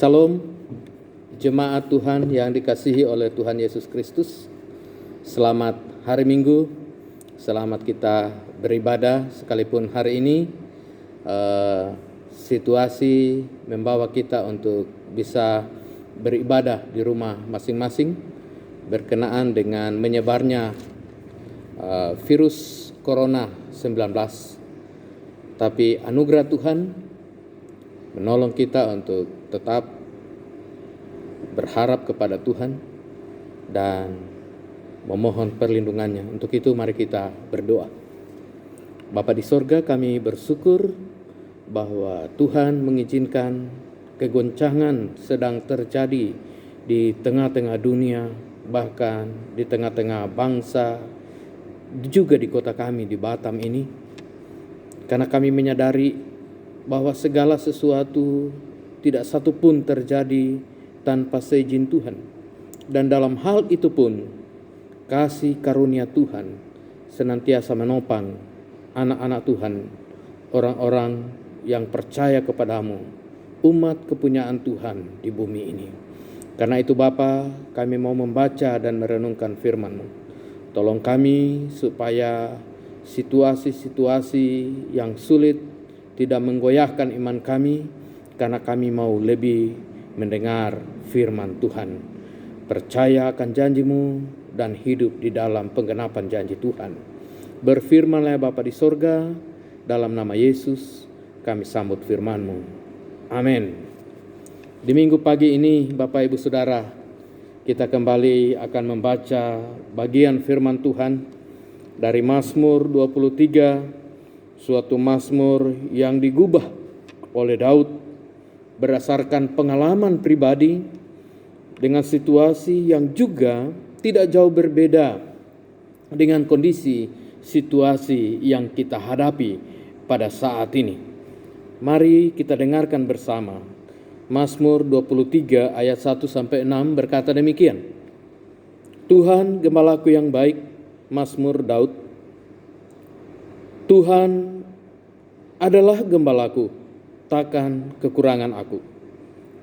Salam, jemaat Tuhan yang dikasihi oleh Tuhan Yesus Kristus. Selamat hari Minggu, selamat kita beribadah sekalipun hari ini situasi membawa kita untuk bisa beribadah di rumah masing-masing berkenaan dengan menyebarnya virus Corona 19. Tapi anugerah Tuhan menolong kita untuk tetap berharap kepada Tuhan dan memohon perlindungannya. Untuk itu mari kita berdoa. Bapa di sorga, kami bersyukur bahwa Tuhan mengizinkan kegoncangan sedang terjadi di tengah-tengah dunia, bahkan di tengah-tengah bangsa, juga di kota kami di Batam ini. Karena kami menyadari bahwa segala sesuatu tidak satu pun terjadi tanpa seizin Tuhan. Dan dalam hal itu pun kasih karunia Tuhan senantiasa menopang anak-anak Tuhan, orang-orang yang percaya kepadamu, umat kepunyaan Tuhan di bumi ini. Karena itu Bapa, kami mau membaca dan merenungkan firman-Mu. Tolong kami supaya situasi-situasi yang sulit tidak menggoyahkan iman kami, karena kami mau lebih mendengar firman Tuhan, percaya akan janji-Mu dan hidup di dalam penggenapan janji Tuhan. Berfirmanlah Bapa di sorga, dalam nama Yesus kami sambut firman-Mu. Amin. Di minggu pagi ini Bapak Ibu Saudara, kita kembali akan membaca bagian firman Tuhan dari Mazmur 23, suatu mazmur yang digubah oleh Daud berdasarkan pengalaman pribadi dengan situasi yang juga tidak jauh berbeda dengan kondisi situasi yang kita hadapi pada saat ini. Mari kita dengarkan bersama. Mazmur 23 ayat 1-6 berkata demikian. Tuhan gembalaku yang baik, Mazmur Daud. Tuhan adalah gembalaku, takkan kekurangan aku.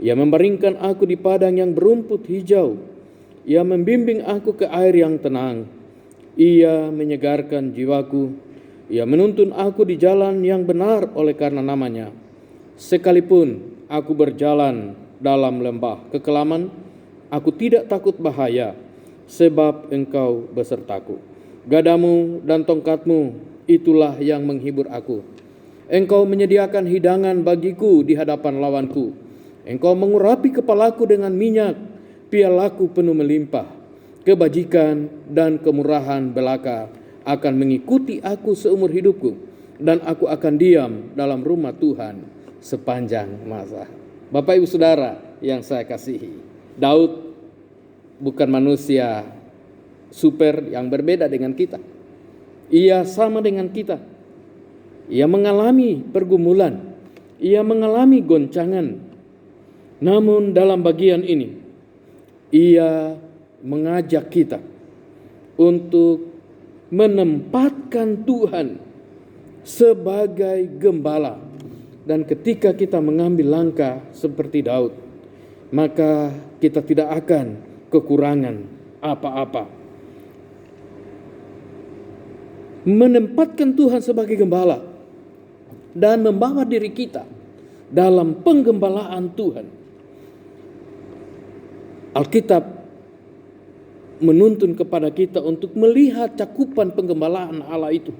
Ia membaringkan aku di padang yang berumput hijau. Ia membimbing aku ke air yang tenang. Ia menyegarkan jiwaku. Ia menuntun aku di jalan yang benar oleh karena namanya. Sekalipun aku berjalan dalam lembah kekelaman, aku tidak takut bahaya, sebab Engkau besertaku. Gadamu dan tongkatmu, itulah yang menghibur aku. Engkau menyediakan hidangan bagiku di hadapan lawanku. Engkau mengurapi kepalaku dengan minyak, pialaku penuh melimpah. Kebajikan dan kemurahan belaka akan mengikuti aku seumur hidupku, dan aku akan diam dalam rumah Tuhan sepanjang masa. Bapak Ibu Saudara yang saya kasihi, Daud bukan manusia super yang berbeda dengan kita. Ia sama dengan kita. Ia mengalami pergumulan, ia mengalami goncangan. Namun dalam bagian ini, ia mengajak kita untuk menempatkan Tuhan sebagai gembala. Dan ketika kita mengambil langkah seperti Daud, maka kita tidak akan kekurangan apa-apa. Menempatkan Tuhan sebagai gembala dan membawa diri kita dalam penggembalaan Tuhan. Alkitab menuntun kepada kita untuk melihat cakupan penggembalaan Allah itu.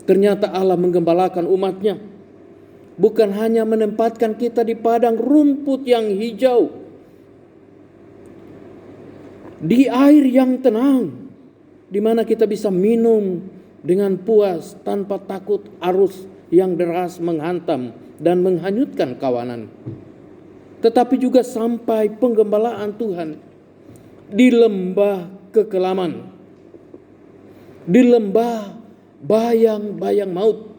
Ternyata Allah menggembalakan umatnya, bukan hanya menempatkan kita di padang rumput yang hijau, di air yang tenang, di mana kita bisa minum dengan puas tanpa takut arus yang deras menghantam dan menghanyutkan kawanan. Tetapi juga sampai penggembalaan Tuhan di lembah kekelaman, di lembah bayang-bayang maut.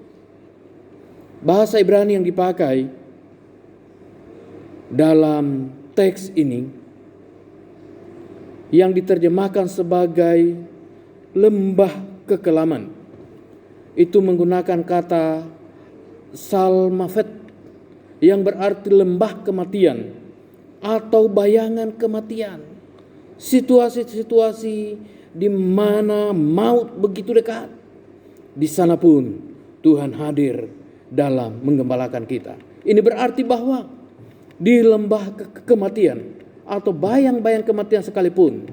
Bahasa Ibrani yang dipakai dalam teks ini yang diterjemahkan sebagai lembah kekelaman itu menggunakan kata salmafet yang berarti lembah kematian atau bayangan kematian. Situasi-situasi di mana maut begitu dekat, di sana pun Tuhan hadir dalam menggembalakan kita. Ini berarti bahwa di lembah kematian atau bayang-bayang kematian sekalipun,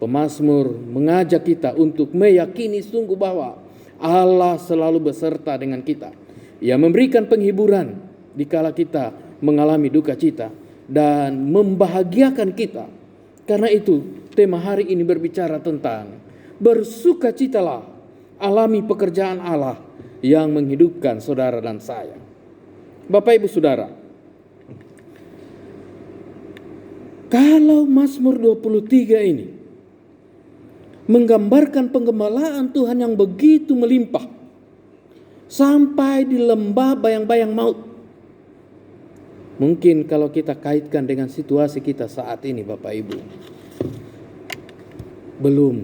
pemazmur mengajak kita untuk meyakini sungguh bahwa Allah selalu beserta dengan kita. Ia memberikan penghiburan dikala kita mengalami duka cita dan membahagiakan kita. Karena itu tema hari ini berbicara tentang bersukacitalah, alami pekerjaan Allah yang menghidupkan saudara dan saya. Bapak Ibu Saudara, kalau Mazmur 23 ini menggambarkan penggembalaan Tuhan yang begitu melimpah sampai di lembah bayang-bayang maut. Mungkin kalau kita kaitkan dengan situasi kita saat ini Bapak Ibu, belum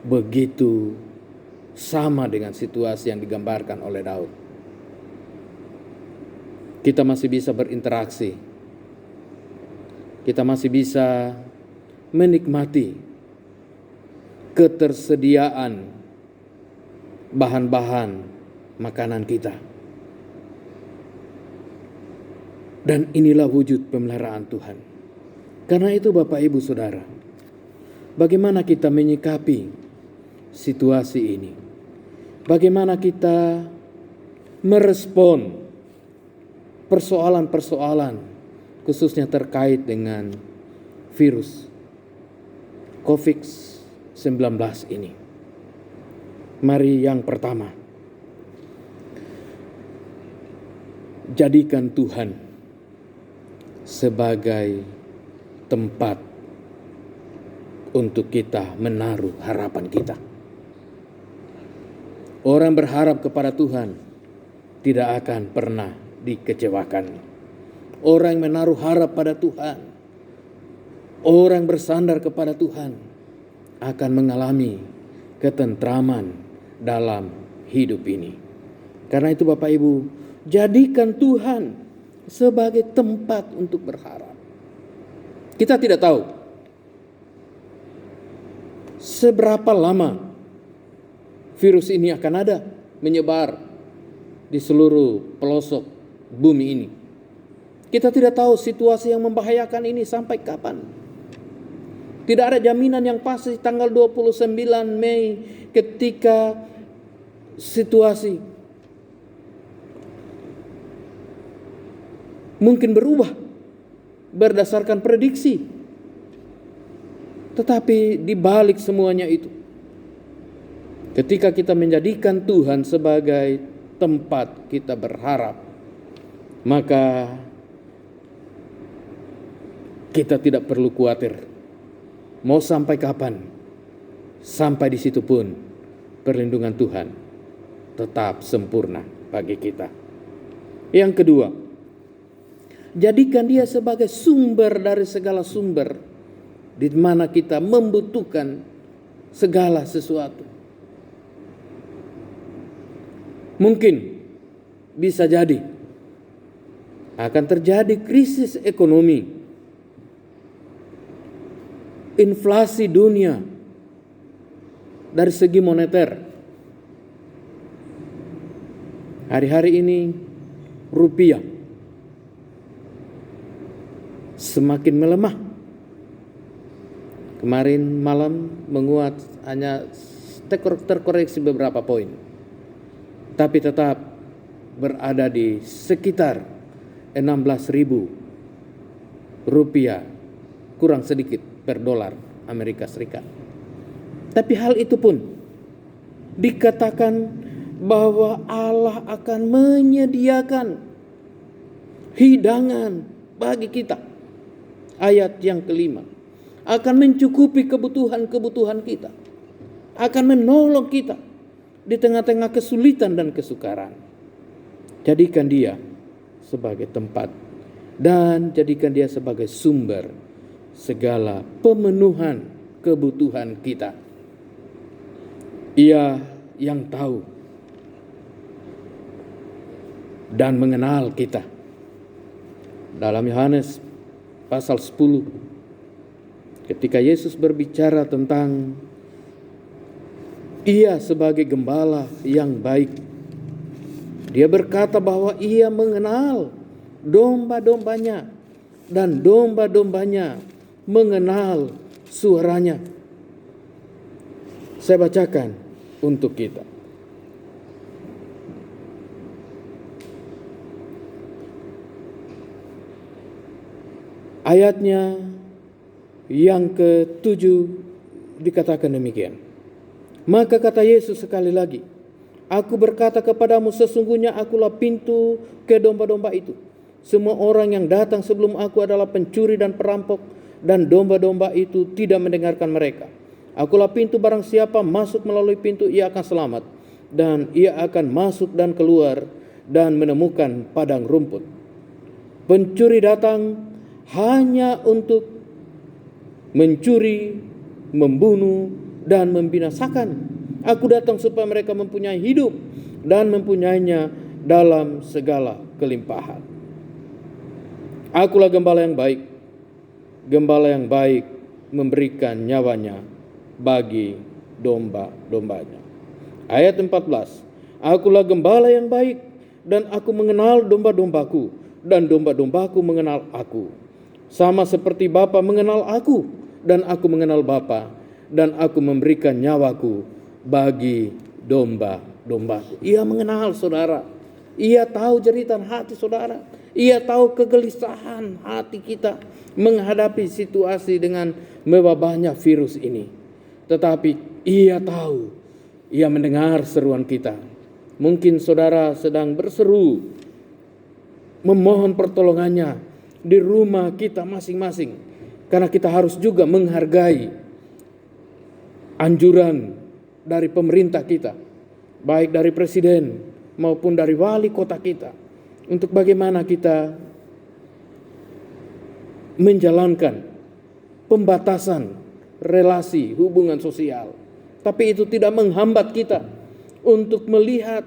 begitu sama dengan situasi yang digambarkan oleh Daud. Kita masih bisa berinteraksi. Kita masih bisa menikmati ketersediaan bahan-bahan makanan kita. Dan inilah wujud pemeliharaan Tuhan. Karena itu Bapak Ibu Saudara, bagaimana kita menyikapi situasi ini? Bagaimana kita merespon persoalan-persoalan khususnya terkait dengan virus COVID-19 ini? Mari yang pertama, jadikan Tuhan sebagai tempat untuk kita menaruh harapan kita. Orang berharap kepada Tuhan tidak akan pernah dikecewakan. Orang yang menaruh harap pada Tuhan, orang bersandar kepada Tuhan akan mengalami ketentraman dalam hidup ini. Karena itu Bapak Ibu, jadikan Tuhan sebagai tempat untuk berharap. Kita tidak tahu seberapa lama virus ini akan ada menyebar di seluruh pelosok bumi ini. Kita tidak tahu situasi yang membahayakan ini sampai kapan. Tidak ada jaminan yang pasti tanggal 29 Mei ketika situasi mungkin berubah berdasarkan prediksi. Tetapi di balik semuanya itu, ketika kita menjadikan Tuhan sebagai tempat kita berharap, maka kita tidak perlu khawatir. Mau sampai kapan? Sampai di situ pun perlindungan Tuhan tetap sempurna bagi kita. Yang kedua, jadikan dia sebagai sumber dari segala sumber di mana kita membutuhkan segala sesuatu. Mungkin bisa jadi akan terjadi krisis ekonomi, inflasi dunia dari segi moneter. Hari-hari ini rupiah semakin melemah. Kemarin malam menguat, hanya terkoreksi beberapa poin, tapi tetap berada di sekitar 16.000 rupiah kurang sedikit per dolar Amerika Serikat. Tapi hal itu pun dikatakan bahwa Allah akan menyediakan hidangan bagi kita. Ayat yang kelima, akan mencukupi kebutuhan-kebutuhan kita, akan menolong kita di tengah-tengah kesulitan dan kesukaran. Jadikan dia sebagai tempat dan jadikan dia sebagai sumber segala pemenuhan kebutuhan kita. Ia yang tahu dan mengenal kita Dalam Yohanes pasal 10, ketika Yesus berbicara tentang Ia sebagai gembala yang baik, Dia berkata bahwa Ia mengenal domba-dombanya dan domba-dombanya mengenal suaranya. Saya bacakan untuk kita. Ayatnya yang ke-7 dikatakan demikian. Maka kata Yesus sekali lagi, Aku berkata kepadamu, sesungguhnya akulah pintu ke domba-domba itu. Semua orang yang datang sebelum aku adalah pencuri dan perampok, dan domba-domba itu tidak mendengarkan mereka. Akulah pintu, barang siapa masuk melalui pintu, ia akan selamat. Dan ia akan masuk dan keluar dan menemukan padang rumput. Pencuri datang hanya untuk mencuri, membunuh, dan membinasakan. Aku datang supaya mereka mempunyai hidup dan mempunyainya dalam segala kelimpahan. Akulah gembala yang baik. Gembala yang baik memberikan nyawanya bagi domba-dombanya. Ayat 14. Akulah gembala yang baik, dan aku mengenal domba-dombaku, dan domba-dombaku mengenal aku. Sama seperti Bapa mengenal aku, dan aku mengenal Bapa, dan aku memberikan nyawaku bagi domba-dombaku. Ia mengenal saudara. Ia tahu jeritan hati saudara. Ia tahu kegelisahan hati kita menghadapi situasi dengan mewabahnya virus ini. Tetapi ia tahu, ia mendengar seruan kita. Mungkin saudara sedang berseru, memohon pertolongannya di rumah kita masing-masing. Karena kita harus juga menghargai anjuran dari pemerintah kita, baik dari presiden maupun dari wali kota kita, untuk bagaimana kita menjalankan pembatasan relasi hubungan sosial. Tapi itu tidak menghambat kita untuk melihat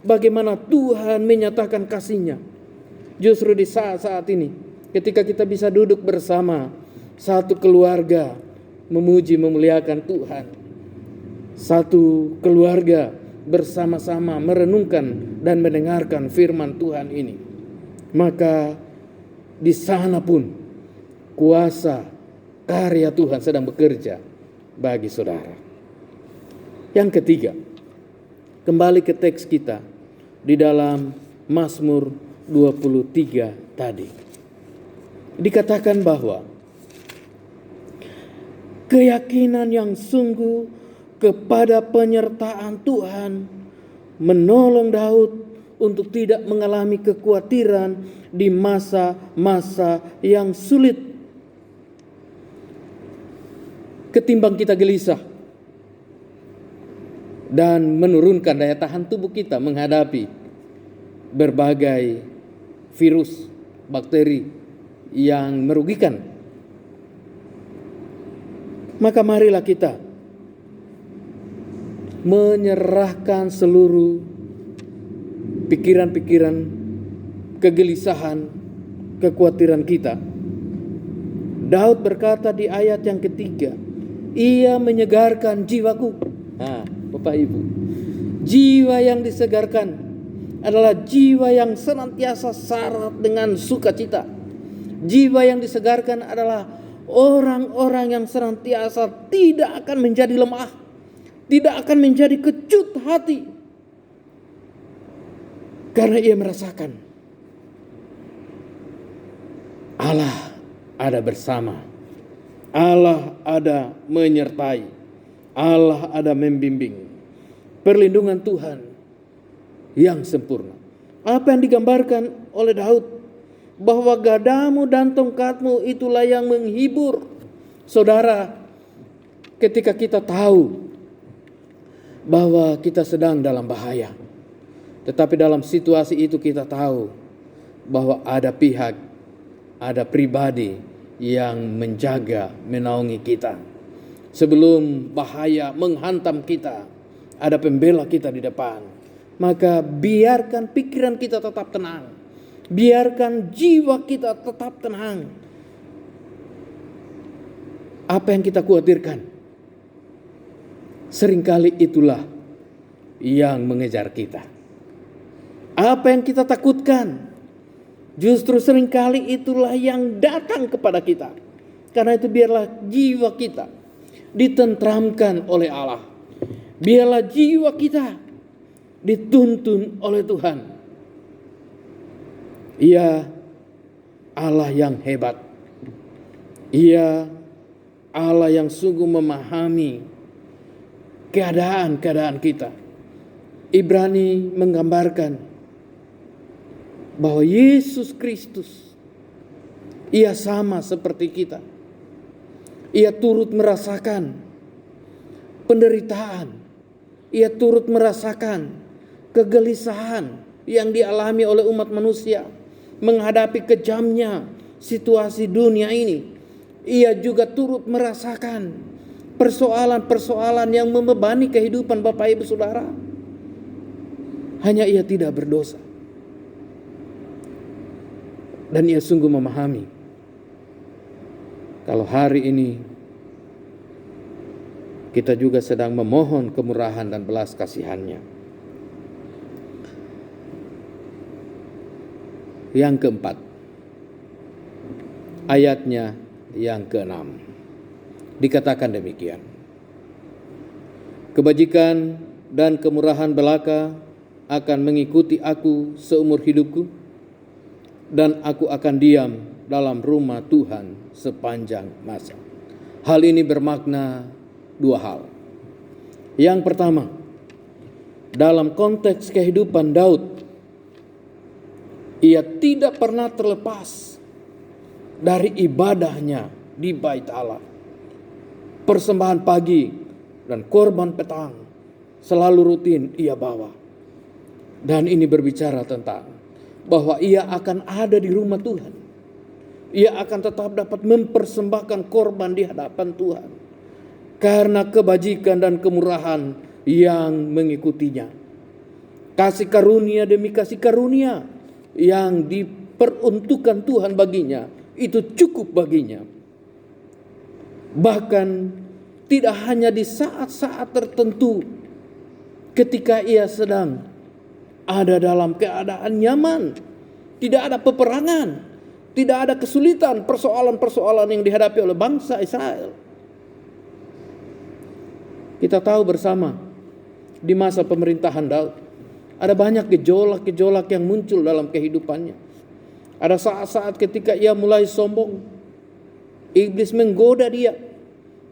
bagaimana Tuhan menyatakan kasih-Nya. Justru di saat-saat ini, ketika kita bisa duduk bersama satu keluarga, memuji memuliakan Tuhan, satu keluarga bersama-sama merenungkan dan mendengarkan firman Tuhan ini, maka di sana pun kuasa karya Tuhan sedang bekerja bagi saudara. Yang ketiga, kembali ke teks kita di dalam Mazmur 23 tadi. Dikatakan bahwa keyakinan yang sungguh kepada penyertaan Tuhan menolong Daud untuk tidak mengalami kekhawatiran di masa-masa yang sulit. Ketimbang kita gelisah dan menurunkan daya tahan tubuh kita menghadapi berbagai virus, bakteri yang merugikan, maka marilah kita menyerahkan seluruh pikiran-pikiran, kegelisahan, kekhawatiran kita. Daud berkata di ayat yang ketiga, Ia menyegarkan jiwaku. Bapak Ibu, jiwa yang disegarkan adalah jiwa yang senantiasa syarat dengan sukacita. Jiwa yang disegarkan adalah orang-orang yang senantiasa tidak akan menjadi lemah, tidak akan menjadi kecut hati, karena ia merasakan Allah ada bersama, Allah ada menyertai, Allah ada membimbing. Perlindungan Tuhan yang sempurna. Apa yang digambarkan oleh Daud, bahwa gadamu dan tongkatmu itulah yang menghibur. Saudara, ketika kita tahu bahwa kita sedang dalam bahaya, tetapi dalam situasi itu kita tahu bahwa ada pihak, ada pribadi yang menjaga, menaungi kita. Sebelum bahaya menghantam kita, ada pembela kita di depan. Maka biarkan pikiran kita tetap tenang. Biarkan jiwa kita tetap tenang. Apa yang kita khawatirkan, seringkali itulah yang mengejar kita. Apa yang kita takutkan, justru seringkali itulah yang datang kepada kita. Karena itu biarlah jiwa kita ditentramkan oleh Allah. Biarlah jiwa kita dituntun oleh Tuhan. Ia Allah yang hebat. Ia Allah yang sungguh memahami keadaan-keadaan kita. Ibrani menggambarkan bahwa Yesus Kristus, Ia sama seperti kita. Ia turut merasakan penderitaan. Ia turut merasakan kegelisahan yang dialami oleh umat manusia menghadapi kejamnya situasi dunia ini. Ia juga turut merasakan persoalan-persoalan yang membebani kehidupan Bapak Ibu Saudara. Hanya ia tidak berdosa. Dan ia sungguh memahami kalau hari ini kita juga sedang memohon kemurahan dan belas kasihan-Nya. Yang keempat, ayatnya yang keenam, dikatakan demikian. Kebajikan dan kemurahan belaka akan mengikuti aku seumur hidupku, dan aku akan diam dalam rumah Tuhan sepanjang masa. Hal ini bermakna dua hal. Yang pertama, dalam konteks kehidupan Daud, ia tidak pernah terlepas dari ibadahnya di bait Allah. Persembahan pagi dan korban petang selalu rutin ia bawa. Dan ini berbicara tentang bahwa ia akan ada di rumah Tuhan. Ia akan tetap dapat mempersembahkan korban di hadapan Tuhan. Karena kebajikan dan kemurahan yang mengikutinya. Kasih karunia demi kasih karunia yang diperuntukkan Tuhan baginya, itu cukup baginya. Bahkan tidak hanya di saat-saat tertentu ketika ia sedang ada dalam keadaan nyaman, tidak ada peperangan, tidak ada kesulitan, persoalan-persoalan yang dihadapi oleh bangsa Israel. Kita tahu bersama di masa pemerintahan Daud ada banyak gejolak-gejolak yang muncul dalam kehidupannya. Ada saat-saat ketika ia mulai sombong, iblis menggoda dia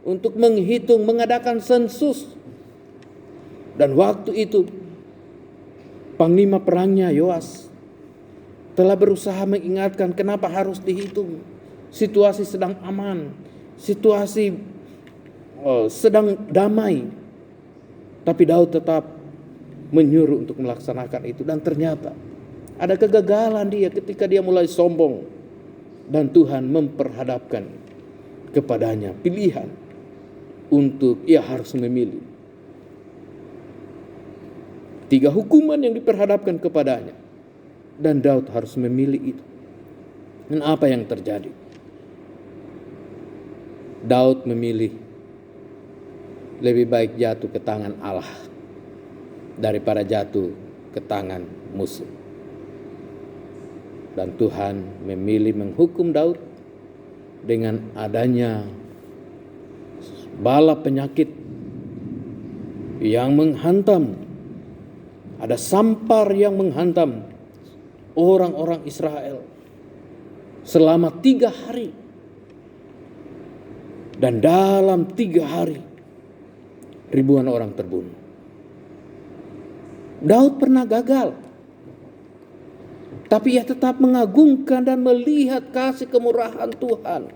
untuk menghitung, mengadakan sensus. Dan waktu itu panglima perangnya Yoas telah berusaha mengingatkan kenapa harus dihitung. Situasi sedang aman, situasi sedang damai. Tapi Daud tetap menyuruh untuk melaksanakan itu. Dan ternyata ada kegagalan dia ketika dia mulai sombong. Dan Tuhan memperhadapkan kepadanya pilihan untuk ia harus memilih. 3 hukuman yang diperhadapkan kepadanya. Dan Daud harus memilih itu. Dan apa yang terjadi? Daud memilih lebih baik jatuh ke tangan Allah daripada jatuh ke tangan musuh. Dan Tuhan memilih menghukum Daud dengan adanya bala penyakit yang menghantam. Ada sampar yang menghantam orang-orang Israel selama 3 hari. Dan dalam 3 hari ribuan orang terbunuh. Daud pernah gagal, tapi ia tetap mengagungkan dan melihat kasih kemurahan Tuhan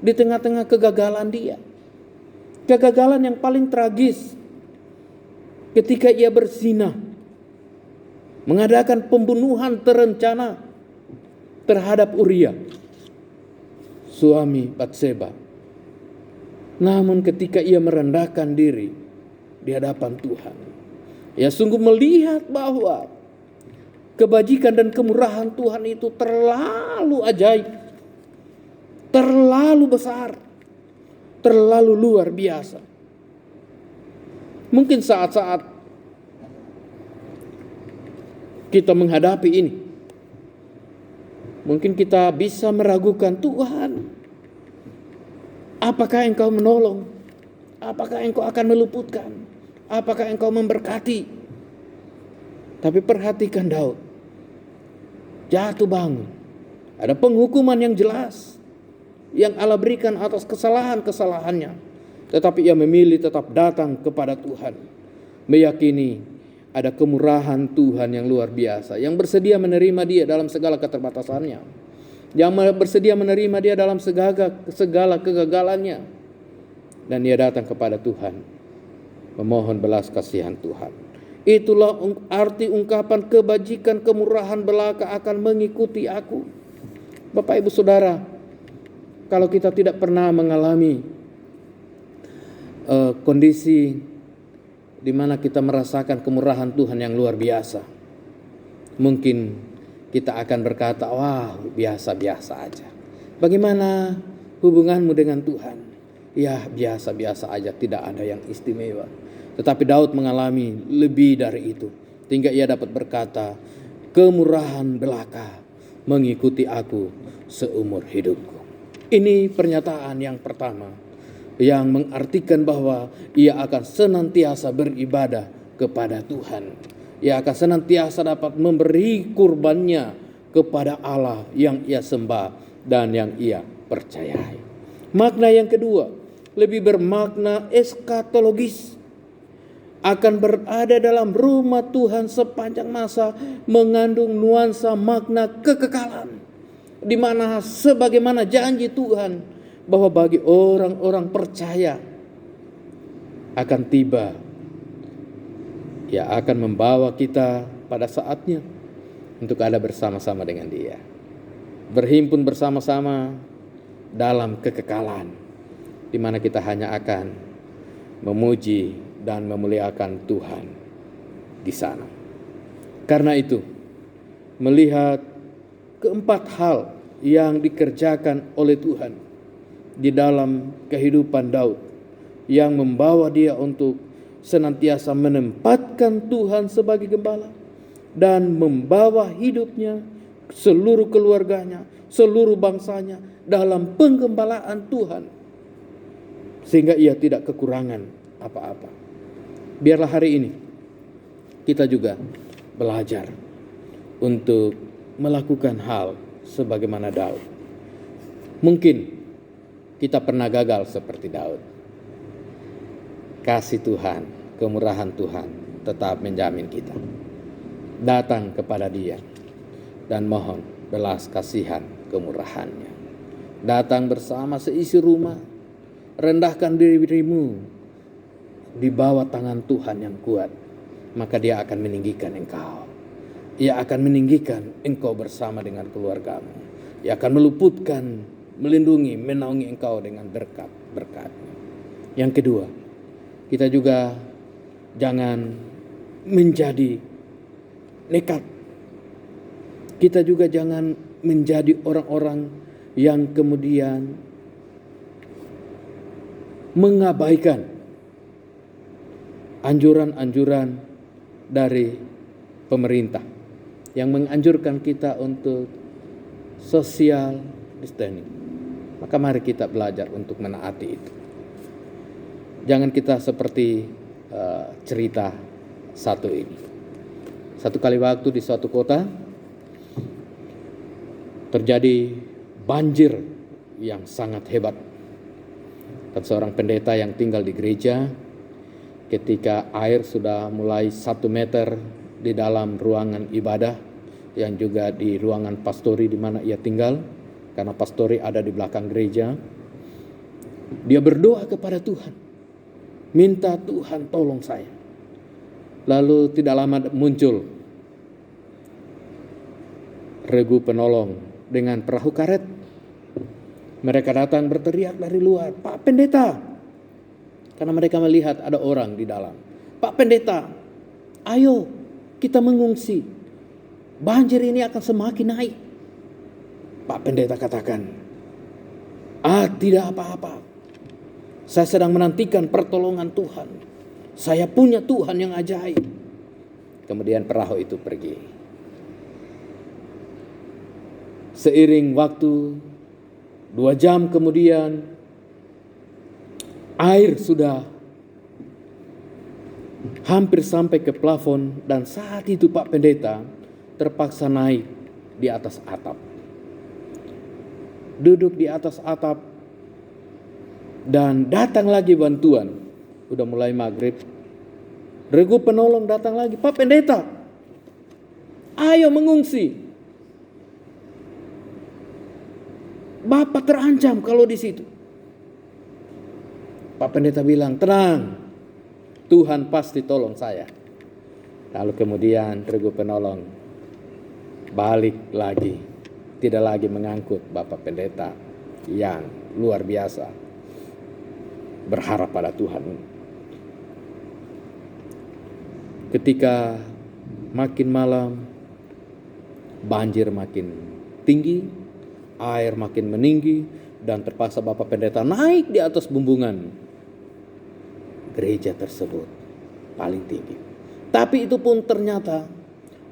di tengah-tengah kegagalan dia. Kegagalan yang paling tragis ketika ia berzina, mengadakan pembunuhan terencana terhadap Uria, suami Batseba. Namun ketika ia merendahkan diri di hadapan Tuhan, ia sungguh melihat bahwa Kebajikan dan kemurahan Tuhan itu terlalu ajaib, terlalu besar, terlalu luar biasa. Mungkin saat-saat kita menghadapi ini, mungkin kita bisa meragukan, Tuhan, apakah Engkau menolong? Apakah Engkau akan meluputkan? Apakah Engkau memberkati? Tapi perhatikan Daud, jatuh bangun. Ada penghukuman yang jelas yang Allah berikan atas kesalahan-kesalahannya. Tetapi ia memilih tetap datang kepada Tuhan, meyakini ada kemurahan Tuhan yang luar biasa, yang bersedia menerima dia dalam segala keterbatasannya, yang bersedia menerima dia dalam segala kegagalannya. Dan ia datang kepada Tuhan, memohon belas kasihan Tuhan. Itulah arti ungkapan kebajikan kemurahan belaka akan mengikuti aku. Bapak Ibu Saudara, kalau kita tidak pernah mengalami kondisi di mana kita merasakan kemurahan Tuhan yang luar biasa, mungkin kita akan berkata, wah, biasa-biasa aja. Bagaimana hubunganmu dengan Tuhan? Ya, biasa-biasa aja, tidak ada yang istimewa. Tetapi Daud mengalami lebih dari itu, sehingga ia dapat berkata, kemurahan belaka mengikuti aku seumur hidupku. Ini pernyataan yang pertama, yang mengartikan bahwa ia akan senantiasa beribadah kepada Tuhan. Ia akan senantiasa dapat memberi kurbannya kepada Allah yang ia sembah dan yang ia percayai. Makna yang kedua, lebih bermakna eskatologis. Akan berada dalam rumah Tuhan sepanjang masa, mengandung nuansa makna kekekalan, di mana sebagaimana janji Tuhan bahwa bagi orang-orang percaya akan tiba, ia akan membawa kita pada saatnya untuk ada bersama-sama dengan Dia, berhimpun bersama-sama dalam kekekalan, di mana kita hanya akan memuji dan memuliakan Tuhan di sana. Karena itu, melihat keempat hal yang dikerjakan oleh Tuhan di dalam kehidupan Daud, yang membawa dia untuk senantiasa menempatkan Tuhan sebagai gembala dan membawa hidupnya, seluruh keluarganya, seluruh bangsanya dalam penggembalaan Tuhan, sehingga ia tidak kekurangan apa-apa. Biarlah hari ini kita juga belajar untuk melakukan hal sebagaimana Daud. Mungkin kita pernah gagal seperti Daud. Kasih Tuhan, kemurahan Tuhan tetap menjamin kita. Datang kepada Dia dan mohon belas kasihan kemurahannya. Datang bersama seisi rumah, rendahkan dirimu di bawah tangan Tuhan yang kuat, maka Dia akan meninggikan engkau. Ia akan meninggikan engkau bersama dengan keluargamu. Ia akan meluputkan, melindungi, menaungi engkau dengan berkat-berkat-Nya. Yang kedua, kita juga jangan menjadi nekat. Kita juga jangan menjadi orang-orang yang kemudian mengabaikan anjuran-anjuran dari pemerintah yang menganjurkan kita untuk social distancing. Maka mari kita belajar untuk menaati itu. Jangan kita seperti cerita satu ini. Satu kali waktu di suatu kota terjadi banjir yang sangat hebat. Dan seorang pendeta yang tinggal di gereja, ketika air sudah mulai 1 meter di dalam ruangan ibadah, yang juga di ruangan pastori di mana ia tinggal, karena pastori ada di belakang gereja, dia berdoa kepada Tuhan, minta Tuhan tolong saya. Lalu tidak lama muncul regu penolong dengan perahu karet. Mereka datang berteriak dari luar, Pak Pendeta, karena mereka melihat ada orang di dalam. Pak Pendeta, ayo kita mengungsi. banjir ini akan semakin naik. Pak Pendeta katakan, tidak apa-apa. Saya sedang menantikan pertolongan Tuhan. Saya punya Tuhan yang ajaib. Kemudian perahu itu pergi. Seiring waktu, 2 jam kemudian, air sudah hampir sampai ke plafon. Dan saat itu Pak Pendeta terpaksa naik di atas atap. Duduk di atas atap, dan datang lagi bantuan. Udah mulai maghrib, regu penolong datang lagi. Pak Pendeta, ayo mengungsi. Bapak terancam kalau di situ. Pak Pendeta bilang, tenang, Tuhan pasti tolong saya. Lalu kemudian regu penolong balik lagi. Tidak lagi mengangkut Bapak Pendeta yang luar biasa berharap pada Tuhan. Ketika makin malam, banjir makin tinggi, air makin meninggi, dan terpaksa Bapak Pendeta naik di atas bumbungan gereja tersebut paling tinggi. Tapi itu pun ternyata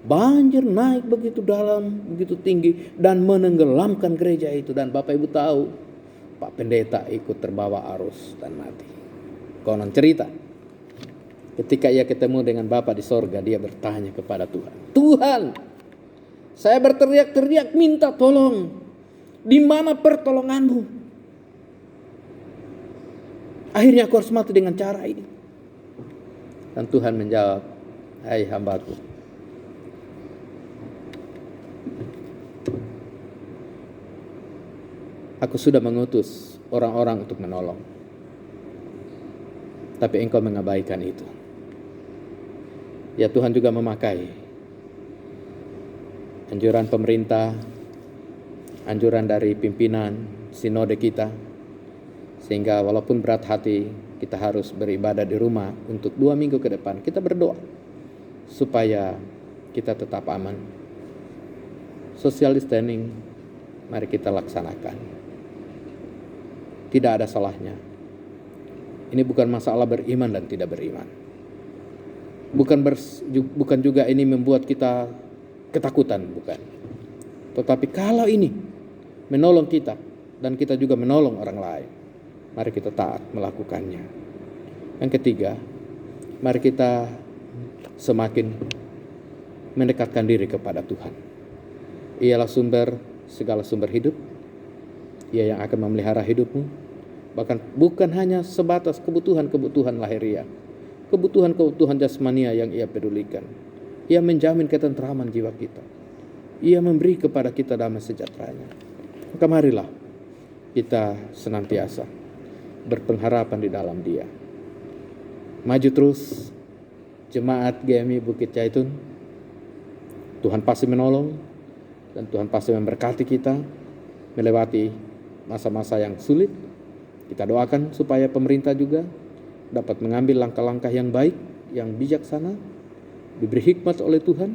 banjir naik begitu dalam, begitu tinggi, dan menenggelamkan gereja itu. Dan Bapak Ibu tahu, Pak Pendeta ikut terbawa arus dan mati. Konon cerita, ketika ia ketemu dengan Bapa di sorga, dia bertanya kepada Tuhan, Tuhan, saya berteriak-teriak minta tolong, di mana pertolonganmu? Akhirnya aku harus mati dengan cara ini. Dan Tuhan menjawab, hai hambaku, aku sudah mengutus orang-orang untuk menolong, tapi engkau mengabaikan itu. Ya, Tuhan juga memakai anjuran pemerintah, anjuran dari pimpinan sinode kita, sehingga walaupun berat hati, kita harus beribadah di rumah untuk 2 minggu ke depan. Kita berdoa supaya kita tetap aman. Social distancing mari kita laksanakan. Tidak ada salahnya. Ini bukan masalah beriman dan tidak beriman. Bukan juga ini membuat kita ketakutan, bukan. Tetapi kalau ini menolong kita dan kita juga menolong orang lain, mari kita taat melakukannya. Yang ketiga, mari kita semakin mendekatkan diri kepada Tuhan. Ialah segala sumber hidup. Ia yang akan memelihara hidupmu. Bahkan bukan hanya sebatas kebutuhan lahiriah, kebutuhan jasmania yang ia pedulikan. Ia menjamin ketentraman jiwa kita. Ia memberi kepada kita damai sejahteranya. Maka marilah kita senantiasa berpengharapan di dalam Dia. Maju terus, jemaat GMI Bukit Jaitun. Tuhan pasti menolong dan Tuhan pasti memberkati kita melewati masa-masa yang sulit. Kita doakan supaya pemerintah juga dapat mengambil langkah-langkah yang baik, yang bijaksana, diberi hikmat oleh Tuhan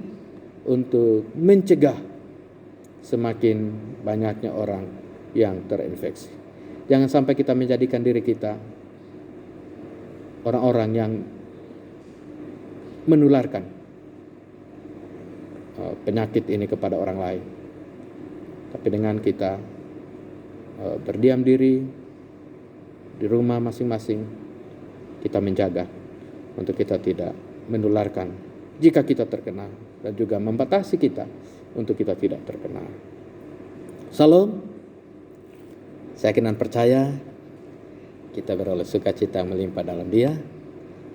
untuk mencegah semakin banyaknya orang yang terinfeksi. Jangan sampai kita menjadikan diri kita orang-orang yang menularkan penyakit ini kepada orang lain. Tapi dengan kita berdiam diri di rumah masing-masing, kita menjaga untuk kita tidak menularkan jika kita terkena, dan juga membatasi kita untuk kita tidak terkena. Salam. Saya yakin dan percaya kita beroleh sukacita melimpah dalam Dia.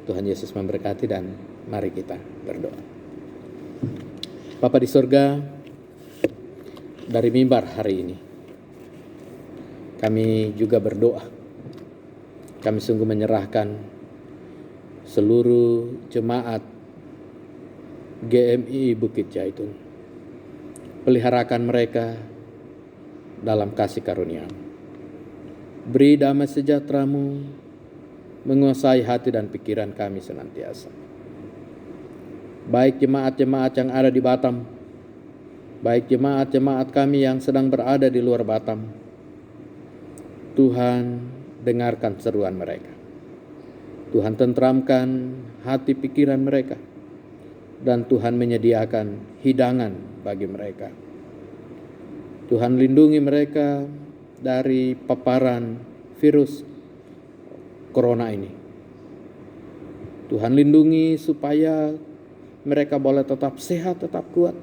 Tuhan Yesus memberkati, dan mari kita berdoa. Bapa di sorga, dari mimbar hari ini kami juga berdoa. Kami sungguh menyerahkan seluruh jemaat GMI Bukit Jaitun. Peliharakan mereka dalam kasih karunia. Beri damai sejahtera-Mu menguasai hati dan pikiran kami senantiasa. Baik jemaat-jemaat yang ada di Batam baik jemaat-jemaat kami yang sedang berada di luar Batam. Tuhan, dengarkan seruan mereka. Tuhan tentramkan hati pikiran mereka, dan Tuhan menyediakan hidangan bagi mereka. Tuhan lindungi mereka dari paparan virus corona ini. Tuhan lindungi supaya mereka boleh tetap sehat, tetap kuat.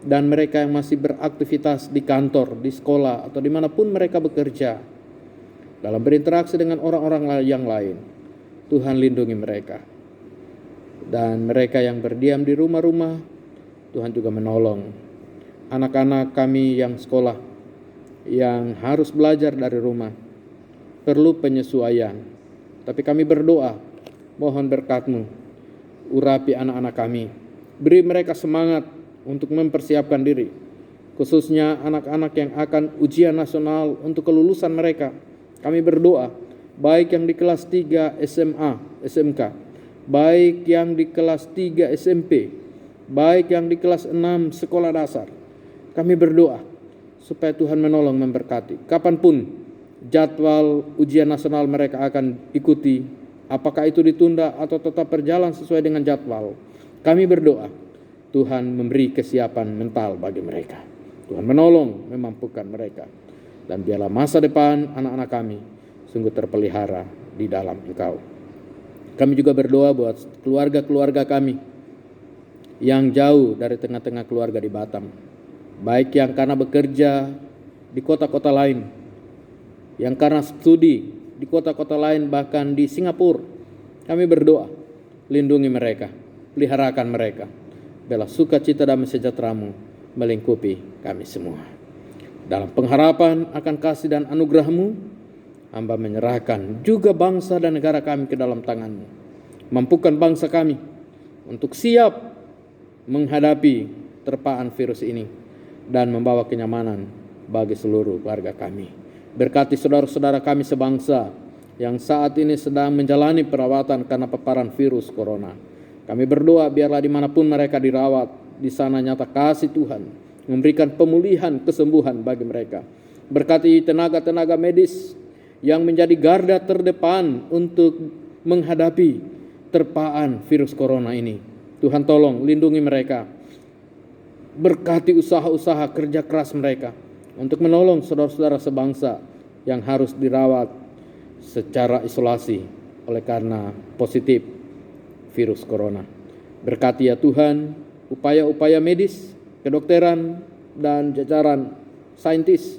Dan mereka yang masih beraktivitas di kantor, di sekolah, atau dimanapun mereka bekerja, dalam berinteraksi dengan orang-orang yang lain, Tuhan lindungi mereka. Dan mereka yang berdiam di rumah-rumah, Tuhan juga menolong anak-anak kami yang sekolah, yang harus belajar dari rumah, perlu penyesuaian. Tapi kami berdoa, mohon berkat-Mu, urapi anak-anak kami, beri mereka semangat untuk mempersiapkan diri, khususnya anak-anak yang akan ujian nasional untuk kelulusan mereka. Kami berdoa, baik yang di kelas 3 SMA, SMK, baik yang di kelas 3 SMP, baik yang di kelas 6 sekolah dasar. Kami berdoa supaya Tuhan menolong memberkati. Kapanpun jadwal ujian nasional mereka akan ikuti, apakah itu ditunda atau tetap berjalan sesuai dengan jadwal, kami berdoa Tuhan memberi kesiapan mental bagi mereka. Tuhan menolong, memampukan mereka. Dan biarlah masa depan anak-anak kami sungguh terpelihara di dalam Engkau. Kami juga berdoa buat keluarga-keluarga kami yang jauh dari tengah-tengah keluarga di Batam, baik yang karena bekerja di kota-kota lain, yang karena studi di kota-kota lain, bahkan di Singapura. Kami berdoa, lindungi mereka, peliharakan mereka. Biarlah sukacita damai sejahtera-Mu melingkupi kami semua. Dalam pengharapan akan kasih dan anugerah-Mu, hamba menyerahkan juga bangsa dan negara kami ke dalam tangan-Mu. Mampukan bangsa kami untuk siap menghadapi terpaan virus ini dan membawa kenyamanan bagi seluruh warga kami. Berkati saudara-saudara kami sebangsa yang saat ini sedang menjalani perawatan karena paparan virus corona. Kami berdoa biarlah dimanapun mereka dirawat, di sana nyata kasih Tuhan, memberikan pemulihan, kesembuhan bagi mereka. Berkati tenaga-tenaga medis yang menjadi garda terdepan untuk menghadapi terpaan virus corona ini. Tuhan tolong lindungi mereka. Berkati usaha-usaha kerja keras mereka untuk menolong saudara-saudara sebangsa yang harus dirawat secara isolasi oleh karena positif virus corona. Berkati ya Tuhan upaya-upaya medis, kedokteran, dan jajaran saintis